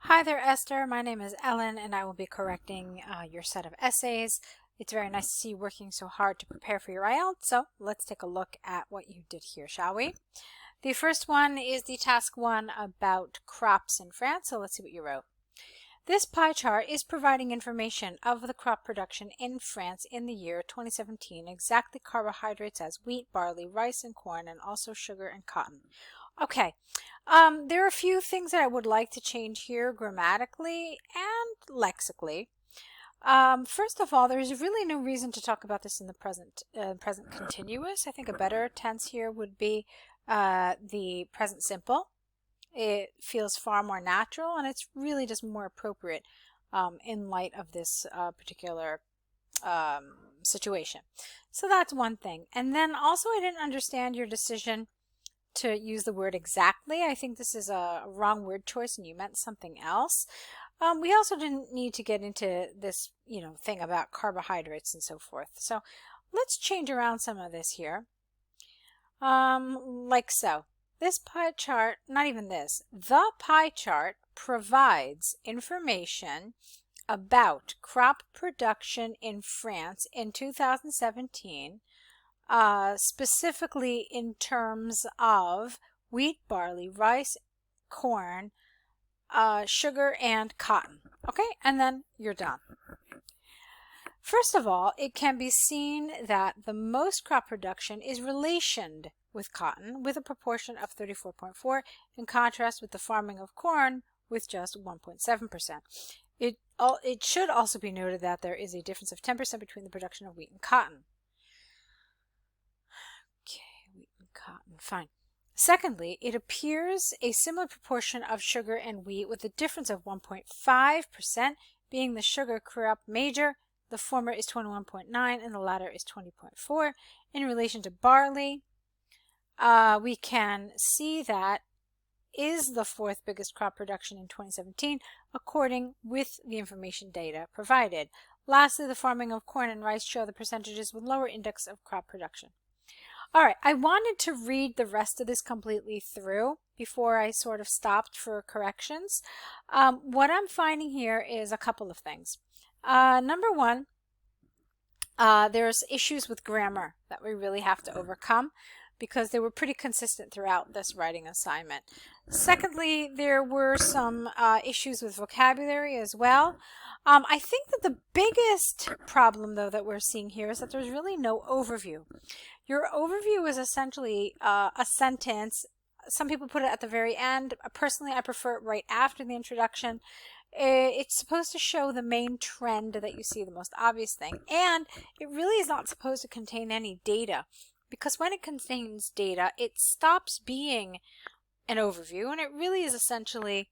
Hi there, Esther. My name is Ellen, and I will be correcting your set of essays. It's very nice to see you working so hard to prepare for your IELTS, so let's take a look at what you did here, shall we? The first one is the task one about crops in France, so let's see what you wrote. This pie chart is providing information of the crop production in France in the year 2017, exactly carbohydrates as wheat, barley, rice, and corn, and also sugar and cotton. Okay, there are a few things that I would like to change here grammatically and lexically. First of all, there's really no reason to talk about this in the present continuous. I think a better tense here would be the present simple. It feels far more natural, and it's really just more appropriate in light of this particular situation. So that's one thing. And then also I didn't understand your decision to use the word exactly. I think this is a wrong word choice and you meant something else. We also didn't need to get into this, thing about carbohydrates and so forth. So let's change around some of this here. Like so. This pie chart, not even this, the pie chart provides information about crop production in France in 2017, specifically in terms of wheat, barley, rice, corn, sugar, and cotton. Okay, and then you're done. First of all, it can be seen that the most crop production is relationed with cotton with a proportion of 34.4 in contrast with the farming of corn with just 1.7%. It should also be noted that there is a difference of 10% between the production of wheat and cotton. Okay, wheat and cotton, fine. Secondly, it appears a similar proportion of sugar and wheat with a difference of 1.5% being the sugar crop major. The former is 21.9 and the latter is 20.4. In relation to barley, we can see that is the fourth biggest crop production in 2017 according with the information data provided. Lastly, the farming of corn and rice show the percentages with lower index of crop production. All right, I wanted to read the rest of this completely through before I sort of stopped for corrections. What I'm finding here is a couple of things. Number one, there's issues with grammar that we really have to overcome because they were pretty consistent throughout this writing assignment. Secondly, there were some issues with vocabulary as well. I think that the biggest problem, though, that we're seeing here is that there's really no overview. Your overview is essentially a sentence. Some people put it at the very end. Personally, I prefer it right after the introduction. It's supposed to show the main trend that you see, the most obvious thing. And it really is not supposed to contain any data, because when it contains data, it stops being an overview, and it really is essentially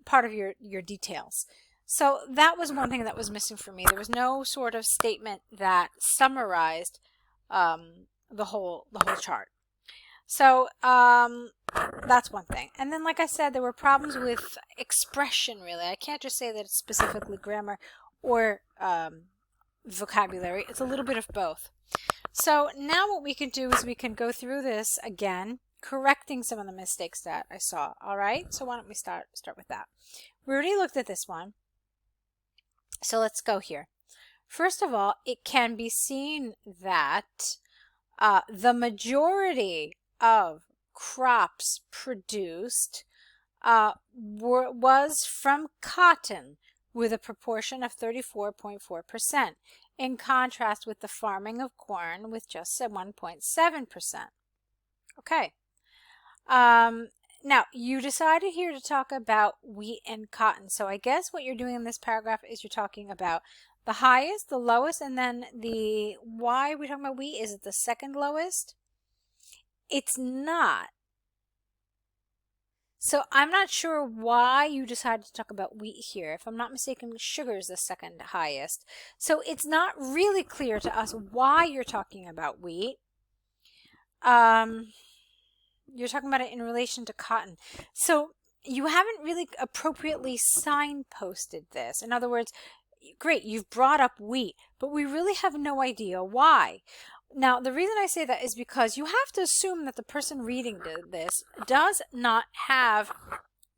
part of your details. So that was one thing that was missing for me. There was no sort of statement that summarized the whole chart. So that's one thing. And then, like I said, there were problems with expression, really. I can't just say that it's specifically grammar or vocabulary. It's a little bit of both. So now what we can do is we can go through this again, correcting some of the mistakes that I saw. All right, so why don't we start with that? We already looked at this one, so let's go here. First of all, it can be seen that the majority of crops produced was from cotton with a proportion of 34.4%, in contrast with the farming of corn with just 1.7%. Okay. Now, you decided here to talk about wheat and cotton. So I guess what you're doing in this paragraph is you're talking about the highest, the lowest, and then why are we talking about wheat? Is it the second lowest? It's not. So I'm not sure why you decided to talk about wheat here. If I'm not mistaken, sugar is the second highest. So it's not really clear to us why you're talking about wheat. You're talking about it in relation to cotton. So you haven't really appropriately signposted this. In other words, great, you've brought up wheat, but we really have no idea why. Now, the reason I say that is because you have to assume that the person reading this does not have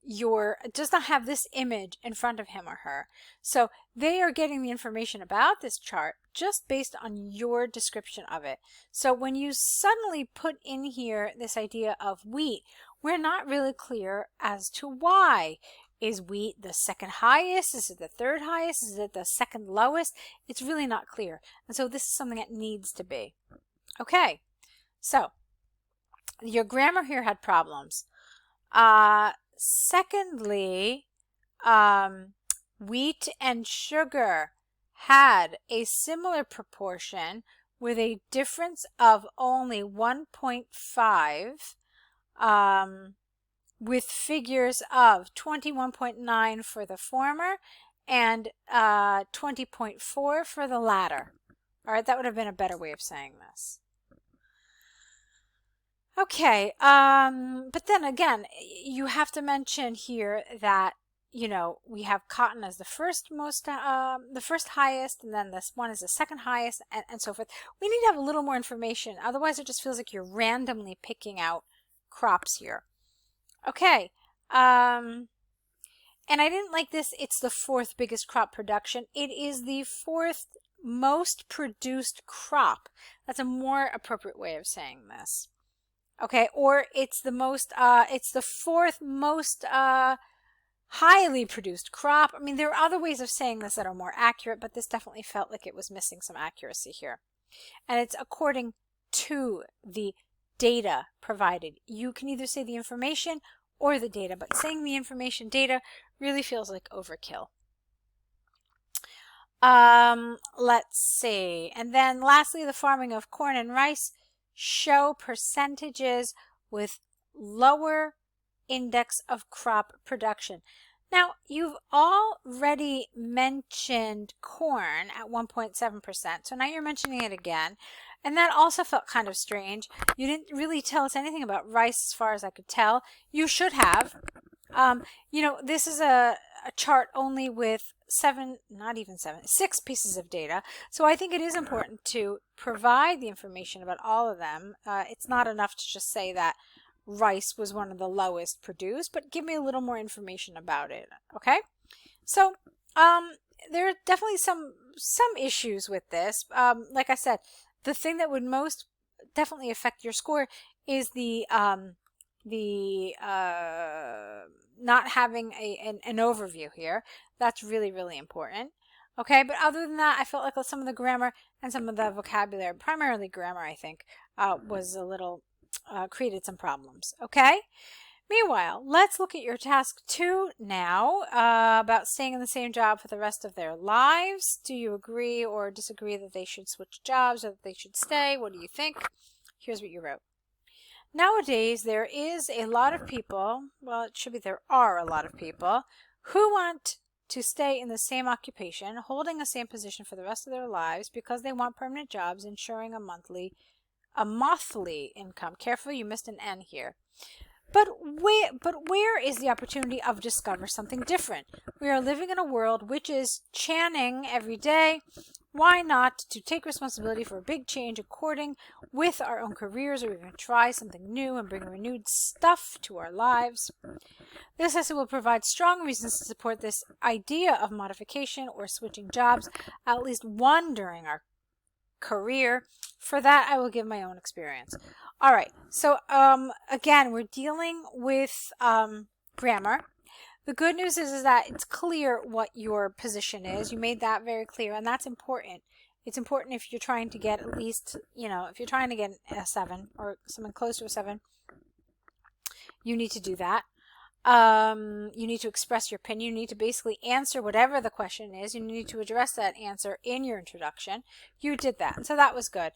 does not have this image in front of him or her. So they are getting the information about this chart just based on your description of it. So when you suddenly put in here this idea of wheat, we're not really clear as to why. Is wheat the second highest? Is it the third highest? Is it the second lowest? It's really not clear. And so this is something that needs to be. Okay, so your grammar here had problems. Secondly, wheat and sugar had a similar proportion with a difference of only 1.5, with figures of 21.9 for the former and 20.4 for the latter. All right, that would have been a better way of saying this. Okay, but then again, you have to mention here that, you know, we have cotton as the first highest, and then this one is the second highest, and so forth. We need to have a little more information. Otherwise, it just feels like you're randomly picking out crops here. Okay, and I didn't like this. It's the fourth biggest crop production. It is the fourth most produced crop. That's a more appropriate way of saying this. Okay, or it's the fourth most highly produced crop. I mean, there are other ways of saying this that are more accurate, but this definitely felt like it was missing some accuracy here. And it's according to the data provided. You can either say the information or the data, but saying the information data really feels like overkill. Let's see. And then lastly, the farming of corn and rice show percentages with lower index of crop production. Now, you've already mentioned corn at 1.7%, so now you're mentioning it again, and that also felt kind of strange. You didn't really tell us anything about rice as far as I could tell. You should have. You know, this is a chart only with 6 pieces of data. So I think it is important to provide the information about all of them. It's not enough to just say that rice was one of the lowest produced, but give me a little more information about it. Okay? So there are definitely some issues with this. Like I said, the thing that would most definitely affect your score is the not having an overview here. That's really, really important. Okay, but other than that, I felt like some of the grammar and some of the vocabulary, primarily grammar, I think, was a little, created some problems. Okay? Meanwhile, let's look at your task 2 now, about staying in the same job for the rest of their lives. Do you agree or disagree that they should switch jobs or that they should stay? What do you think? Here's what you wrote. Nowadays, there is a lot of people, well, it should be there are a lot of people, who want to stay in the same occupation, holding the same position for the rest of their lives because they want permanent jobs, ensuring a monthly income. Careful, you missed an N here. But where is the opportunity of discover something different? We are living in a world which is chanting every day. Why not to take responsibility for a big change according with our own careers, or even try something new and bring renewed stuff to our lives? This essay will provide strong reasons to support this idea of modification or switching jobs, at least one during our career. For that, I will give my own experience. All right, so again, we're dealing with grammar. The good news is that it's clear what your position is. You made that very clear, and that's important. It's important if you're trying to get at least, you know, if you're trying to get a 7 or something close to a 7, you need to do that. You need to express your opinion. You need to basically answer whatever the question is. You need to address that answer in your introduction. You did that, and so that was good.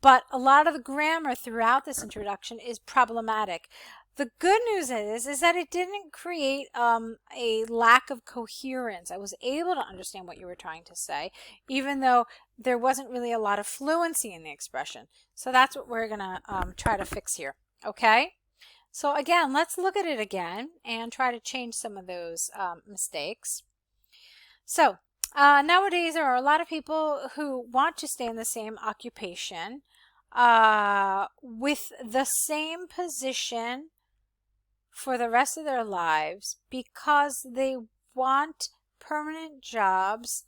But a lot of the grammar throughout this introduction is problematic. The good news is that it didn't create a lack of coherence. I was able to understand what you were trying to say, even though there wasn't really a lot of fluency in the expression. So that's what we're going to try to fix here. Okay? So again, let's look at it again and try to change some of those mistakes. So nowadays, there are a lot of people who want to stay in the same occupation with the same position for the rest of their lives because they want permanent jobs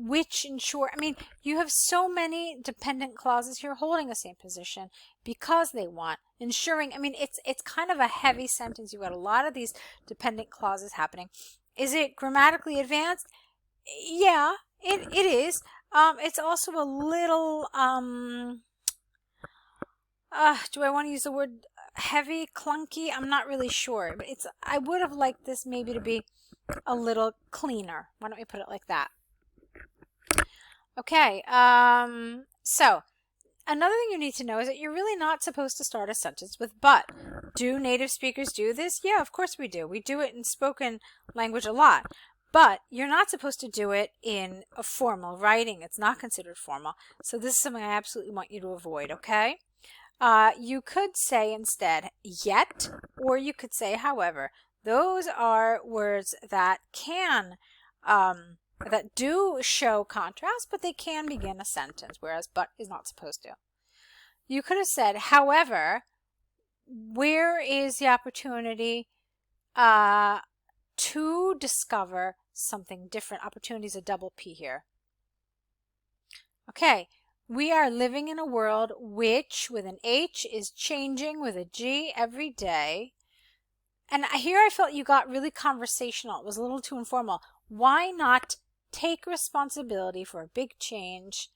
which ensure, I mean, you have so many dependent clauses here holding the same position because they want, ensuring, I mean, it's kind of a heavy sentence. You've got a lot of these dependent clauses happening. Is it grammatically advanced? Yeah, it is. It's also a little, do I want to use the word heavy, clunky? I'm not really sure, but I would have liked this maybe to be a little cleaner. Why don't we put it like that? Okay, so another thing you need to know is that you're really not supposed to start a sentence with but. Do native speakers do this? Yeah, of course we do. We do it in spoken language a lot. But you're not supposed to do it in a formal writing. It's not considered formal. So this is something I absolutely want you to avoid, okay? You could say instead, yet, or you could say, however. Those are words that can, that do show contrast, but they can begin a sentence, whereas but is not supposed to. You could have said, however, where is the opportunity to discover something different? Opportunity is a double P here. Okay, we are living in a world which, with an H, is changing with a G every day. And here I felt you got really conversational. It was a little too informal. Why not take responsibility for a big change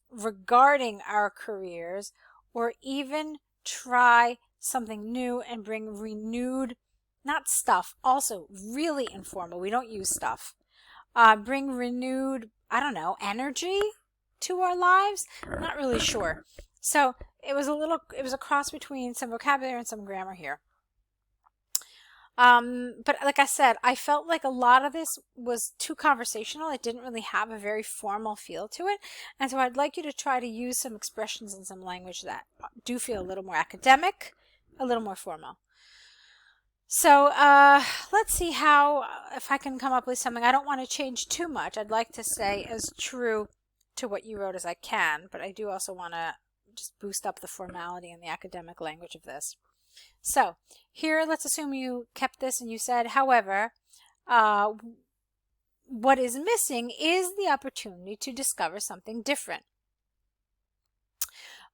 regarding our careers, or even try something new and bring renewed, not stuff, also really informal. We don't use stuff. Bring renewed, I don't know, energy to our lives? I'm not really sure. So it was a cross between some vocabulary and some grammar here. But like I said, I felt like a lot of this was too conversational. It didn't really have a very formal feel to it. And so I'd like you to try to use some expressions in some language that do feel a little more academic, a little more formal. So let's see if I can come up with something. I don't want to change too much. I'd like to say as true to what you wrote as I can, but I do also want to just boost up the formality and the academic language of this. So here, let's assume you kept this and you said, however, what is missing is the opportunity to discover something different.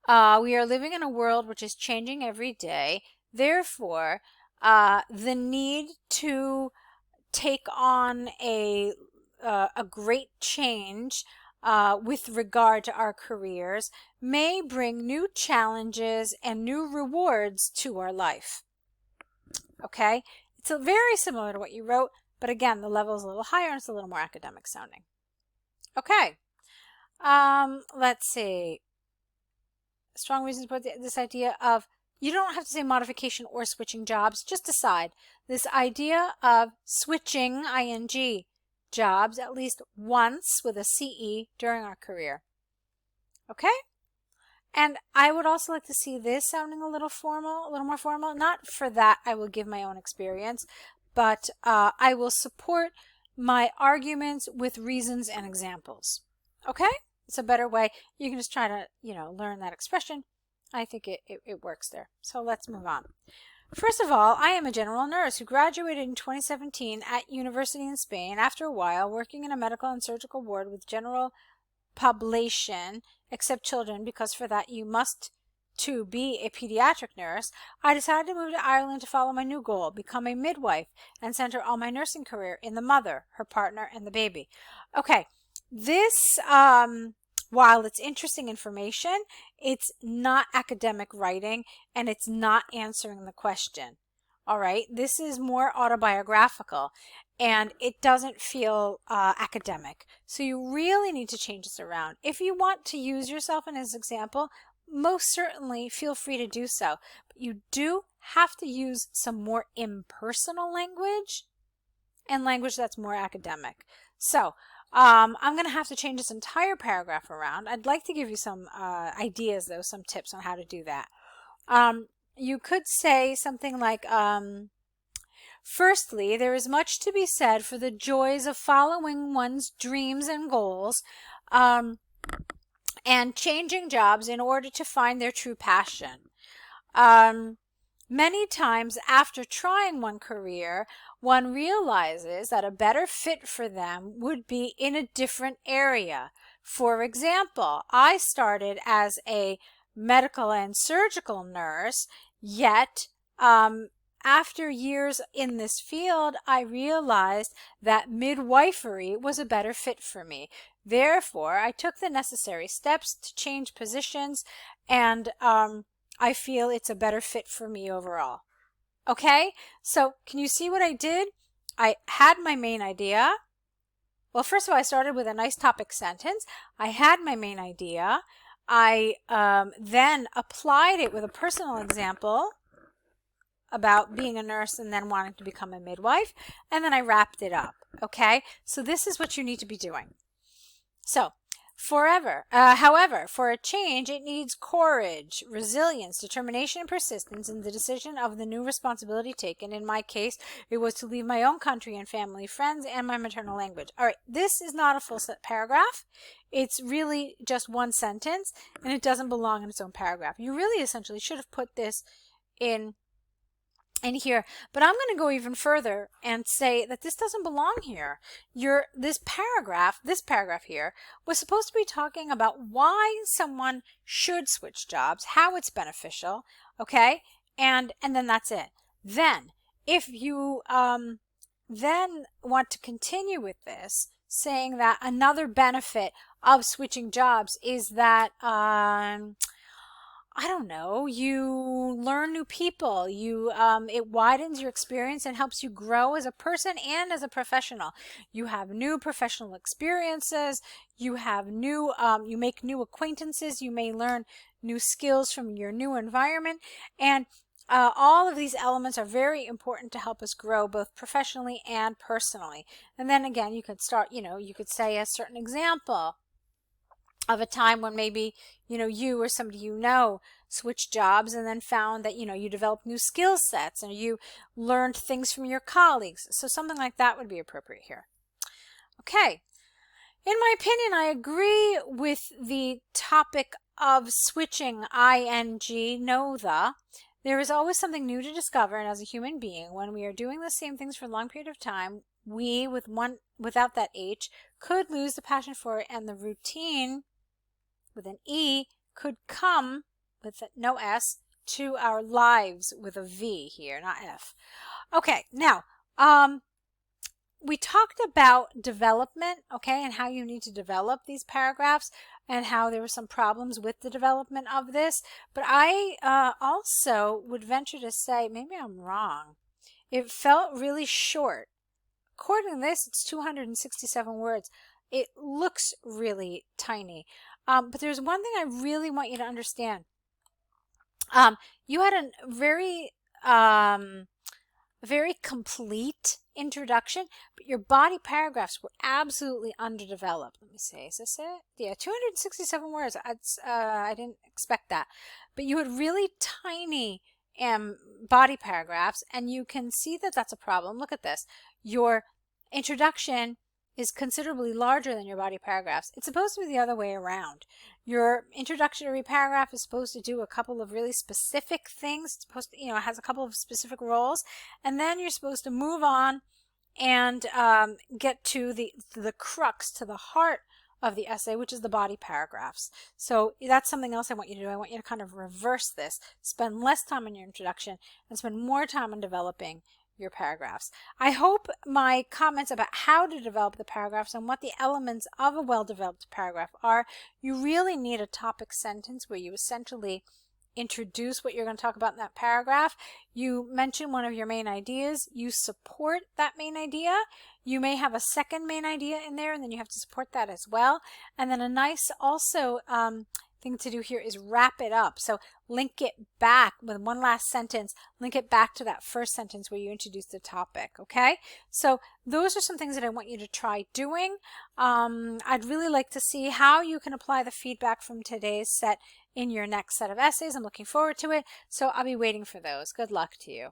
We are living in a world which is changing every day. Therefore, the need to take on a great change with regard to our careers may bring new challenges and new rewards to our life. Okay? It's very similar to what you wrote, but again, the level is a little higher and it's a little more academic sounding. Okay. Let's see. Strong reasons for this idea of, you don't have to say modification or switching jobs, just decide. This idea of switching, ing, jobs at least once with a CE during our career. Okay? And I would also like to see this sounding a little formal, a little more formal. Not for that I will give my own experience, but I will support my arguments with reasons and examples. Okay? It's a better way. You can just try to, learn that expression. I think it works there. So let's move on. First of all, I am a general nurse who graduated in 2017 at university in Spain. After a while, working in a medical and surgical ward with general population, except children, because for that you must to be a pediatric nurse, I decided to move to Ireland to follow my new goal, become a midwife, and center all my nursing career in the mother, her partner, and the baby. Okay, this, while it's interesting information, it's not academic writing, and it's not answering the question. All right, this is more autobiographical, and it doesn't feel academic. So you really need to change this around. If you want to use yourself in as example, most certainly feel free to do so. But you do have to use some more impersonal language and language that's more academic. So I'm going to have to change this entire paragraph around. I'd like to give you some ideas, though, some tips on how to do that. You could say something like, firstly, there is much to be said for the joys of following one's dreams and goals, and changing jobs in order to find their true passion. Many times after trying one career, one realizes that a better fit for them would be in a different area. For example, I started as a medical and surgical nurse, yet after years in this field, I realized that midwifery was a better fit for me. Therefore, I took the necessary steps to change positions, and I feel it's a better fit for me overall. Okay, so can you see what I did? I had my main idea. Well, first of all, I started with a nice topic sentence. I had my main idea. I then applied it with a personal example about being a nurse and then wanting to become a midwife, and then I wrapped it up. Okay, so this is what you need to be doing. So, however, for a change, it needs courage, resilience, determination, and persistence in the decision of the new responsibility taken. In my case, it was to leave my own country and family, friends, and my maternal language. All right, this is not a full paragraph. It's really just one sentence, and it doesn't belong in its own paragraph. You really essentially should have put this in here, but I'm going to go even further and say that this doesn't belong here. This paragraph here was supposed to be talking about why someone should switch jobs, how it's beneficial, okay, and then that's it. Then if you then want to continue with this, saying that another benefit of switching jobs is that I don't know, you learn new people, it widens your experience and helps you grow as a person and as a professional. You have new professional experiences, you have you make new acquaintances, you may learn new skills from your new environment, and all of these elements are very important to help us grow both professionally and personally. And then again, you could start, you could say a certain example of a time when maybe, you or somebody switched jobs and then found that, you developed new skill sets and you learned things from your colleagues. So something like that would be appropriate here. Okay. In my opinion, I agree with the topic of switching ing, know the. There is always something new to discover, and as a human being, when we are doing the same things for a long period of time, we, without that H, could lose the passion for it, and the routine with an E could come with no S to our lives with a V here, not F. Okay, now, we talked about development, okay, and how you need to develop these paragraphs and how there were some problems with the development of this. But I also would venture to say, maybe I'm wrong, it felt really short. According to this, it's 267 words. It looks really tiny. But there's one thing I really want you to understand. You had a very complete introduction, but your body paragraphs were absolutely underdeveloped. Let me see, is this it? Yeah, 267 words. I didn't expect that. But you had really tiny body paragraphs, and you can see that that's a problem. Look at this. Your introduction is considerably larger than your body paragraphs. It's supposed to be the other way around. Your introductory paragraph is supposed to do a couple of really specific things. It's supposed to, it has a couple of specific roles, and then you're supposed to move on and get to the crux, to the heart of the essay, which is the body paragraphs. So that's something else I want you to do. I want you to kind of reverse this. Spend less time on your introduction and spend more time on developing your paragraphs. I hope my comments about how to develop the paragraphs and what the elements of a well-developed paragraph are. You really need a topic sentence where you essentially introduce what you're going to talk about in that paragraph. You mention one of your main ideas. You support that main idea. You may have a second main idea in there, and then you have to support that as well. And then a nice also thing to do here is wrap it up. So link it back with one last sentence, link it back to that first sentence where you introduce the topic, okay? So those are some things that I want you to try doing. I'd really like to see how you can apply the feedback from today's set in your next set of essays. I'm looking forward to it, so I'll be waiting for those. Good luck to you.